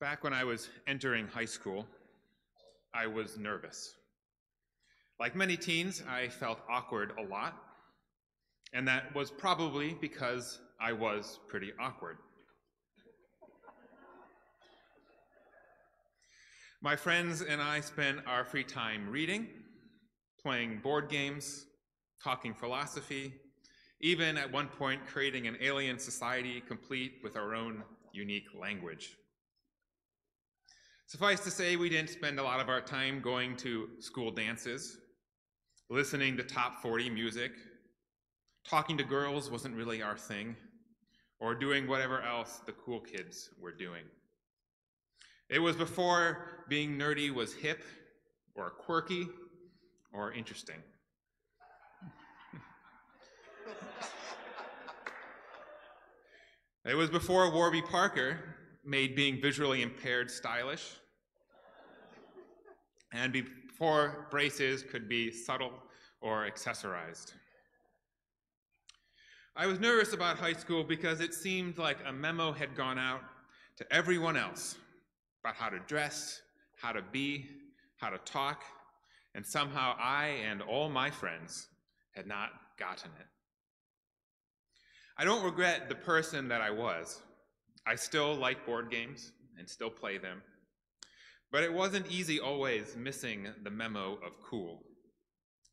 Back when I was entering high school, I was nervous. Like many teens, I felt awkward a lot, and that was probably because I was pretty awkward. My friends and I spent our free time reading, playing board games, talking philosophy, even at one point creating an alien society complete with our own unique language. Suffice to say, we didn't spend a lot of our time going to school dances, listening to top 40 music, talking to girls wasn't really our thing, or doing whatever else the cool kids were doing. It was before being nerdy was hip, or quirky, or interesting. It was before Warby Parker made being visually impaired stylish, and before braces could be subtle or accessorized. I was nervous about high school because it seemed like a memo had gone out to everyone else about how to dress, how to be, how to talk, and somehow I and all my friends had not gotten it. I don't regret the person that I was. I still like board games and still play them. But it wasn't easy always missing the memo of cool.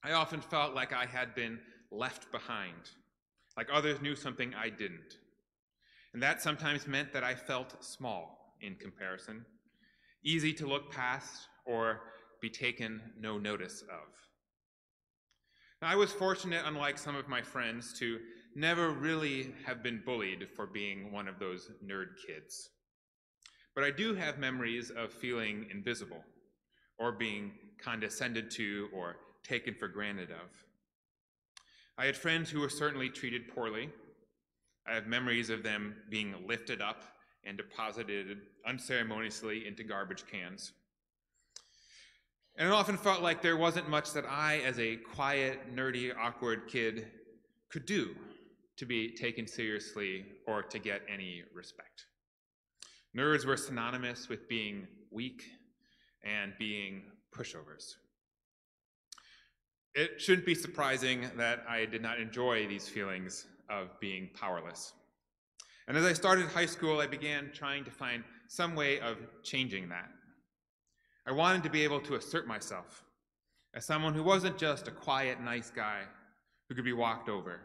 I often felt like I had been left behind, like others knew something I didn't. And that sometimes meant that I felt small in comparison, easy to look past or be taken no notice of. Now, I was fortunate, unlike some of my friends, to never really have been bullied for being one of those nerd kids. But I do have memories of feeling invisible, or being condescended to, or taken for granted of. I had friends who were certainly treated poorly. I have memories of them being lifted up and deposited unceremoniously into garbage cans. And it often felt like there wasn't much that I, as a quiet, nerdy, awkward kid, could do to be taken seriously or to get any respect. Nerds were synonymous with being weak and being pushovers. It shouldn't be surprising that I did not enjoy these feelings of being powerless. And as I started high school, I began trying to find some way of changing that. I wanted to be able to assert myself as someone who wasn't just a quiet, nice guy who could be walked over.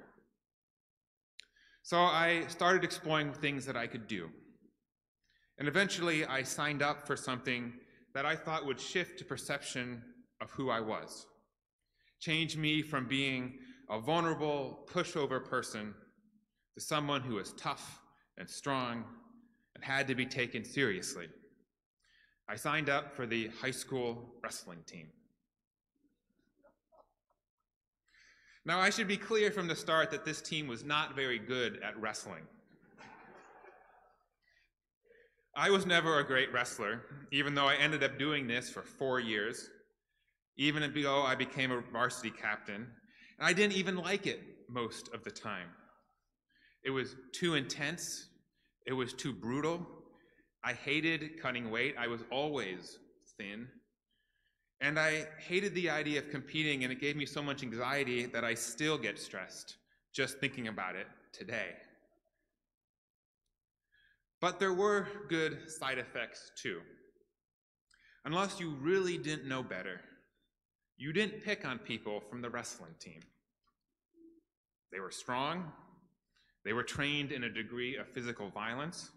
So I started exploring things that I could do. And eventually, I signed up for something that I thought would shift the perception of who I was, change me from being a vulnerable, pushover person to someone who was tough and strong and had to be taken seriously. I signed up for the high school wrestling team. Now, I should be clear from the start that this team was not very good at wrestling. I was never a great wrestler, even though I ended up doing this for 4 years, even though I became a varsity captain, and I didn't even like it most of the time. It was too intense, it was too brutal. I hated cutting weight, I was always thin, and I hated the idea of competing, and it gave me so much anxiety that I still get stressed just thinking about it today. But there were good side effects too. Unless you really didn't know better, you didn't pick on people from the wrestling team. They were strong, they were trained in a degree of physical violence,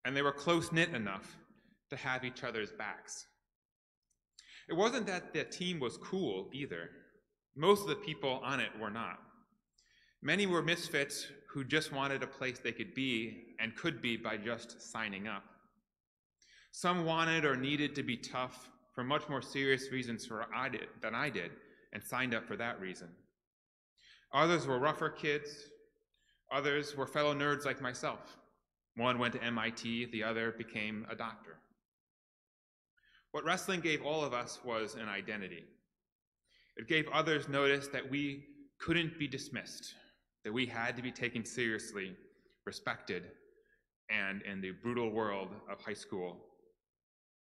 and they were close-knit enough to have each other's backs. It wasn't that the team was cool either. Most of the people on it were not. Many were misfits who just wanted a place they could be and could be by just signing up. Some wanted or needed to be tough for much more serious reasons than I did and signed up for that reason. Others were rougher kids. Others were fellow nerds like myself. One went to MIT, the other became a doctor. What wrestling gave all of us was an identity. It gave others notice that we couldn't be dismissed, that we had to be taken seriously, respected, and in the brutal world of high school,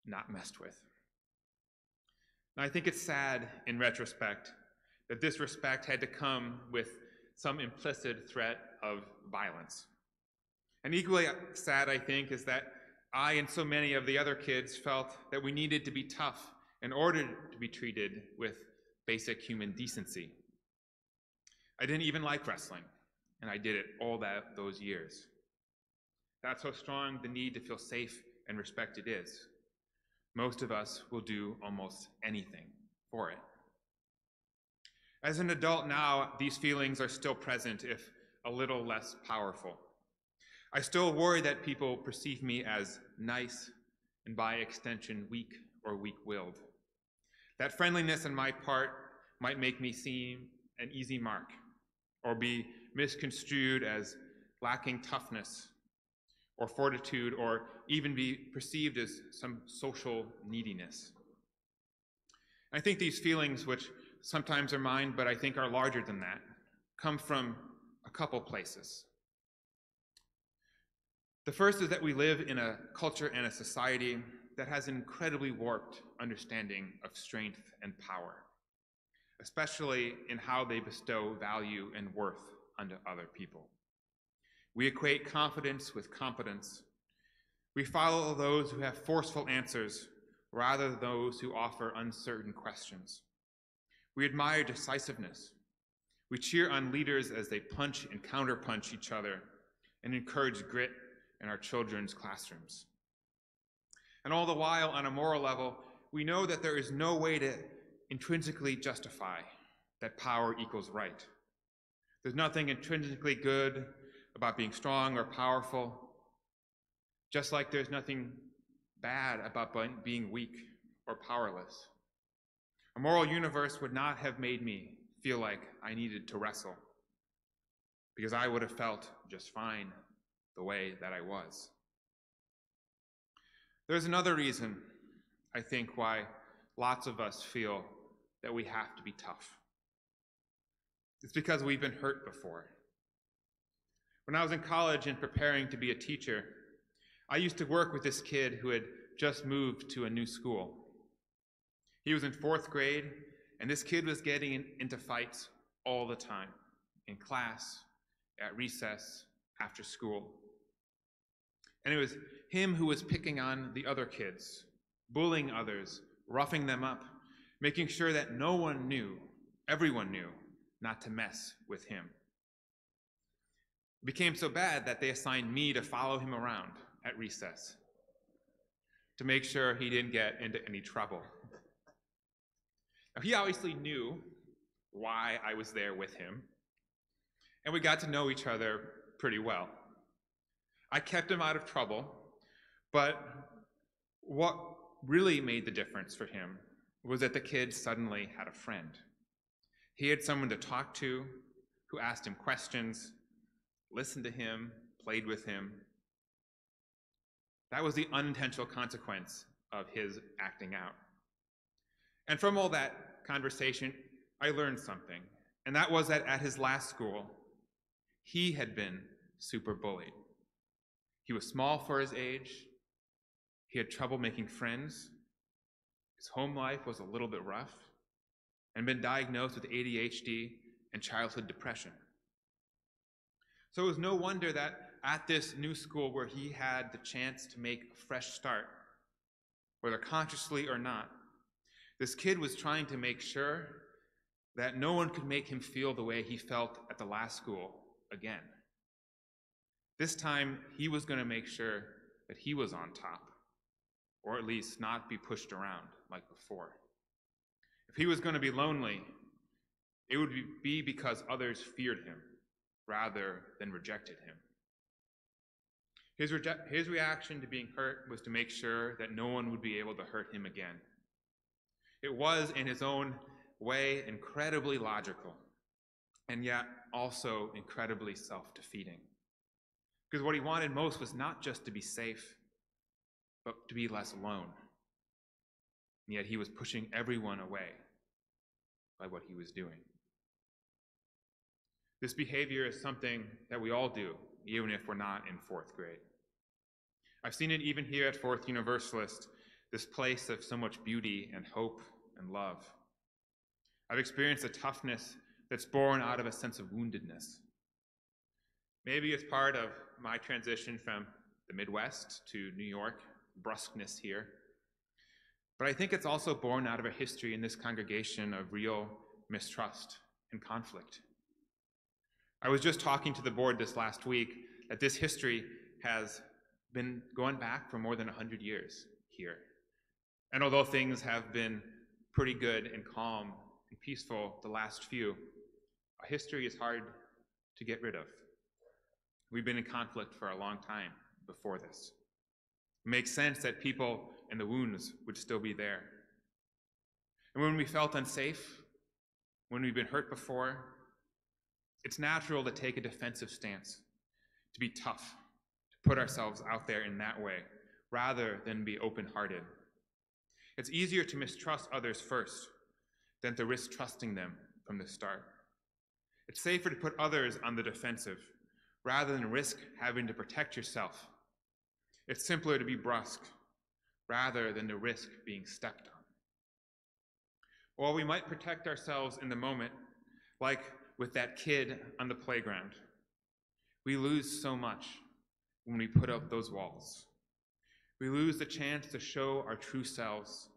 not messed with. And I think it's sad in retrospect that this respect had to come with some implicit threat of violence. And equally sad, I think, is that I and so many of the other kids felt that we needed to be tough in order to be treated with basic human decency. I didn't even like wrestling, and I did it all those years. That's how strong the need to feel safe and respected is. Most of us will do almost anything for it. As an adult now, these feelings are still present, if a little less powerful. I still worry that people perceive me as nice and by extension weak or weak-willed. That friendliness on my part might make me seem an easy mark or be misconstrued as lacking toughness or fortitude, or even be perceived as some social neediness. I think these feelings, which sometimes are mine, but I think are larger than that, come from a couple places. The first is that we live in a culture and a society that has an incredibly warped understanding of strength and power, especially in how they bestow value and worth onto other people. We equate confidence with competence. We follow those who have forceful answers rather than those who offer uncertain questions. We admire decisiveness. We cheer on leaders as they punch and counterpunch each other and encourage grit in our children's classrooms. And all the while, on a moral level, we know that there is no way to intrinsically justify that power equals right. There's nothing intrinsically good about being strong or powerful, just like there's nothing bad about being weak or powerless. A moral universe would not have made me feel like I needed to wrestle, because I would have felt just fine the way that I was. There's another reason, I think, why lots of us feel that we have to be tough. It's because we've been hurt before. When I was in college and preparing to be a teacher, I used to work with this kid who had just moved to a new school. He was in 4th grade, and this kid was getting into fights all the time, in class, at recess, after school. And it was him who was picking on the other kids, bullying others, roughing them up, making sure that everyone knew, not to mess with him. It became so bad that they assigned me to follow him around at recess to make sure he didn't get into any trouble. Now, he obviously knew why I was there with him, and we got to know each other pretty well. I kept him out of trouble, but what really made the difference for him was that the kid suddenly had a friend. He had someone to talk to, who asked him questions, listened to him, played with him. That was the unintentional consequence of his acting out. And from all that conversation, I learned something, and that was that at his last school, he had been super bullied. He was small for his age. He had trouble making friends. His home life was a little bit rough, and been diagnosed with ADHD and childhood depression. So it was no wonder that at this new school where he had the chance to make a fresh start, whether consciously or not, this kid was trying to make sure that no one could make him feel the way he felt at the last school again. This time, he was going to make sure that he was on top, or at least not be pushed around like before. If he was going to be lonely, it would be because others feared him rather than rejected him. His reaction to being hurt was to make sure that no one would be able to hurt him again. It was, in his own way, incredibly logical, and yet also incredibly self-defeating. Because what he wanted most was not just to be safe, but to be less alone. And yet he was pushing everyone away by what he was doing. This behavior is something that we all do, even if we're not in 4th grade. I've seen it even here at Fourth Universalist, this place of so much beauty and hope and love. I've experienced a toughness that's born out of a sense of woundedness. Maybe it's part of my transition from the Midwest to New York, brusqueness here. But I think it's also born out of a history in this congregation of real mistrust and conflict. I was just talking to the board this last week that this history has been going back for more than 100 years here. And although things have been pretty good and calm and peaceful the last few, a history is hard to get rid of. We've been in conflict for a long time before this. It makes sense that people and the wounds would still be there. And when we felt unsafe, when we've been hurt before, it's natural to take a defensive stance, to be tough, to put ourselves out there in that way, rather than be open-hearted. It's easier to mistrust others first than to risk trusting them from the start. It's safer to put others on the defensive rather than risk having to protect yourself. It's simpler to be brusque rather than to risk being stepped on. Or we might protect ourselves in the moment, like with that kid on the playground. We lose so much when we put up those walls. We lose the chance to show our true selves,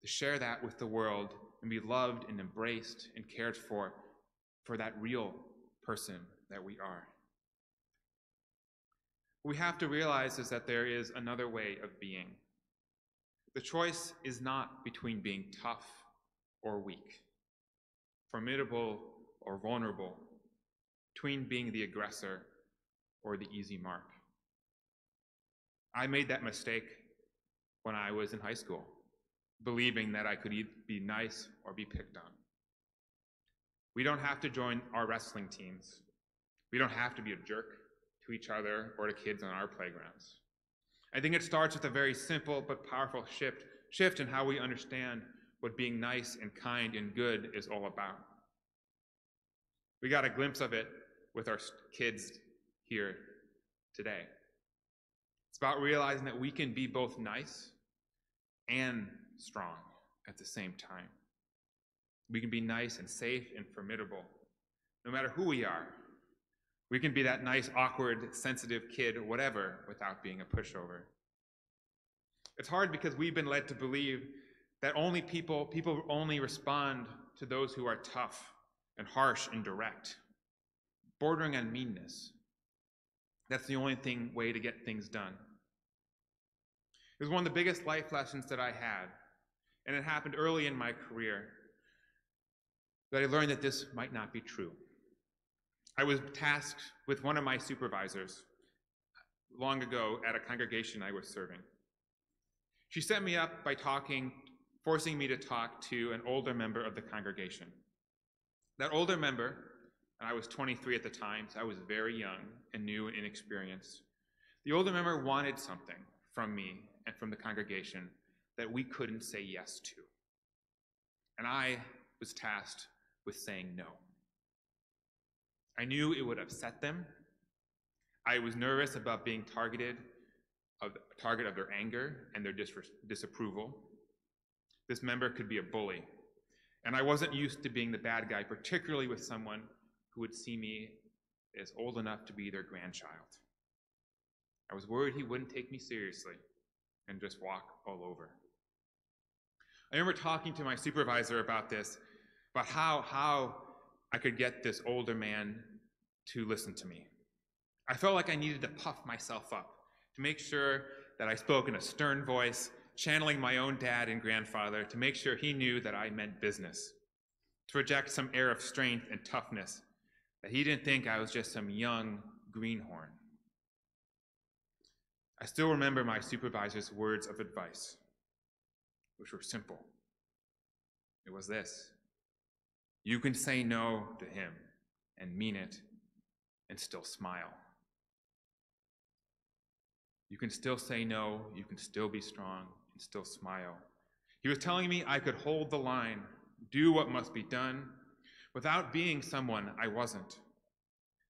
to share that with the world and be loved and embraced and cared for that real person that we are. What we have to realize is that there is another way of being. The choice is not between being tough or weak, formidable or vulnerable, between being the aggressor or the easy mark. I made that mistake when I was in high school, believing that I could be nice or be picked on. We don't have to join our wrestling teams. We don't have to be a jerk to each other or to kids on our playgrounds. I think it starts with a very simple but powerful shift in how we understand what being nice and kind and good is all about. We got a glimpse of it with our kids here today. It's about realizing that we can be both nice and strong at the same time. We can be nice and safe and formidable, no matter who we are. We can be that nice, awkward, sensitive kid or whatever without being a pushover. It's hard because we've been led to believe that people only respond to those who are tough and harsh and direct, bordering on meanness. That's the only way to get things done. It was one of the biggest life lessons that I had, and it happened early in my career, that I learned that this might not be true. I was tasked with one of my supervisors long ago at a congregation I was serving. She set me up by forcing me to talk to an older member of the congregation. That older member, and I was 23 at the time, so I was very young and new and inexperienced. The older member wanted something from me and from the congregation that we couldn't say yes to. And I was tasked with saying no. I knew it would upset them. I was nervous about being a target of their anger and their disapproval. This member could be a bully, and I wasn't used to being the bad guy, particularly with someone who would see me as old enough to be their grandchild. I was worried he wouldn't take me seriously and just walk all over. I remember talking to my supervisor about this, about how I could get this older man to listen to me. I felt like I needed to puff myself up, to make sure that I spoke in a stern voice, channeling my own dad and grandfather, to make sure he knew that I meant business, to project some air of strength and toughness, that he didn't think I was just some young greenhorn. I still remember my supervisor's words of advice, which were simple. It was this: you can say no to him and mean it and still smile. You can still say no, you can still be strong and still smile. He was telling me I could hold the line, do what must be done, without being someone I wasn't.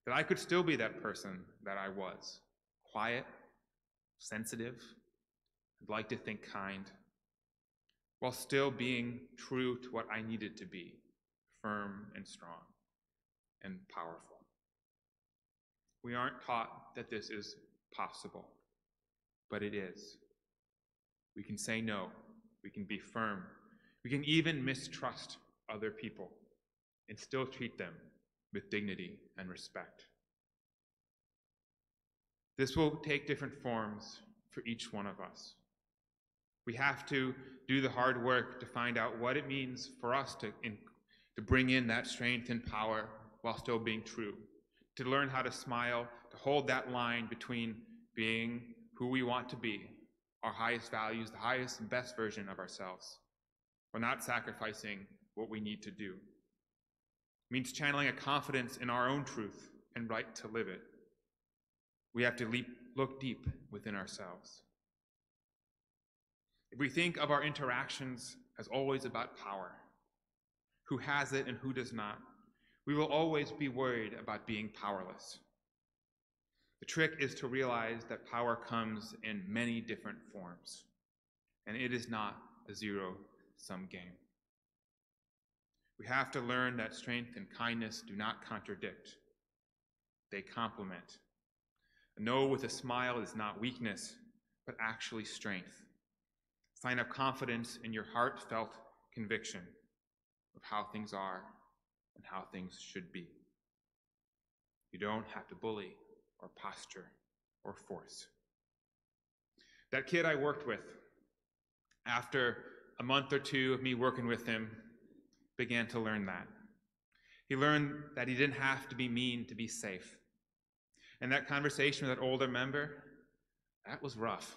That I could still be that person that I was, quiet, sensitive, I'd like to think kind, while still being true to what I needed to be, firm and strong and powerful. We aren't taught that this is possible, but it is. We can say no. We can be firm. We can even mistrust other people and still treat them with dignity and respect. This will take different forms for each one of us. We have to do the hard work to find out what it means for us to bring in that strength and power while still being true, to learn how to smile, to hold that line between being who we want to be, our highest values, the highest and best version of ourselves, while not sacrificing what we need to do. It means channeling a confidence in our own truth and right to live it. We have to look deep within ourselves. If we think of our interactions as always about power, who has it and who does not, we will always be worried about being powerless. The trick is to realize that power comes in many different forms, and it is not a zero-sum game. We have to learn that strength and kindness do not contradict. They complement. A no with a smile is not weakness, but actually strength. A sign of confidence in your heartfelt conviction of how things are and how things should be. You don't have to bully or posture or force. That kid I worked with, after a month or two of me working with him, began to learn that. He learned that he didn't have to be mean to be safe. And that conversation with that older member, that was rough.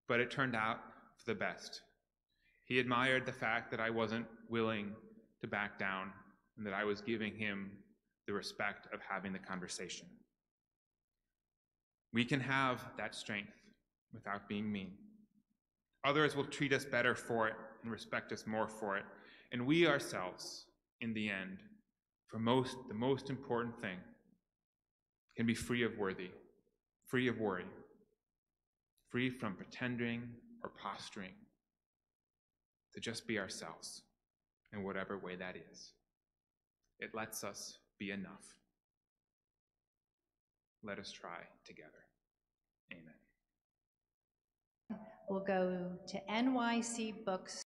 But it turned out for the best. He admired the fact that I wasn't willing to back down and that I was giving him the respect of having the conversation. We can have that strength without being mean. Others will treat us better for it and respect us more for it. And we ourselves, in the end, the most important thing, can be free of worry, free from pretending or posturing, to just be ourselves in whatever way that is. It lets us be enough. Let us try together. Amen. We'll go to NYC Books.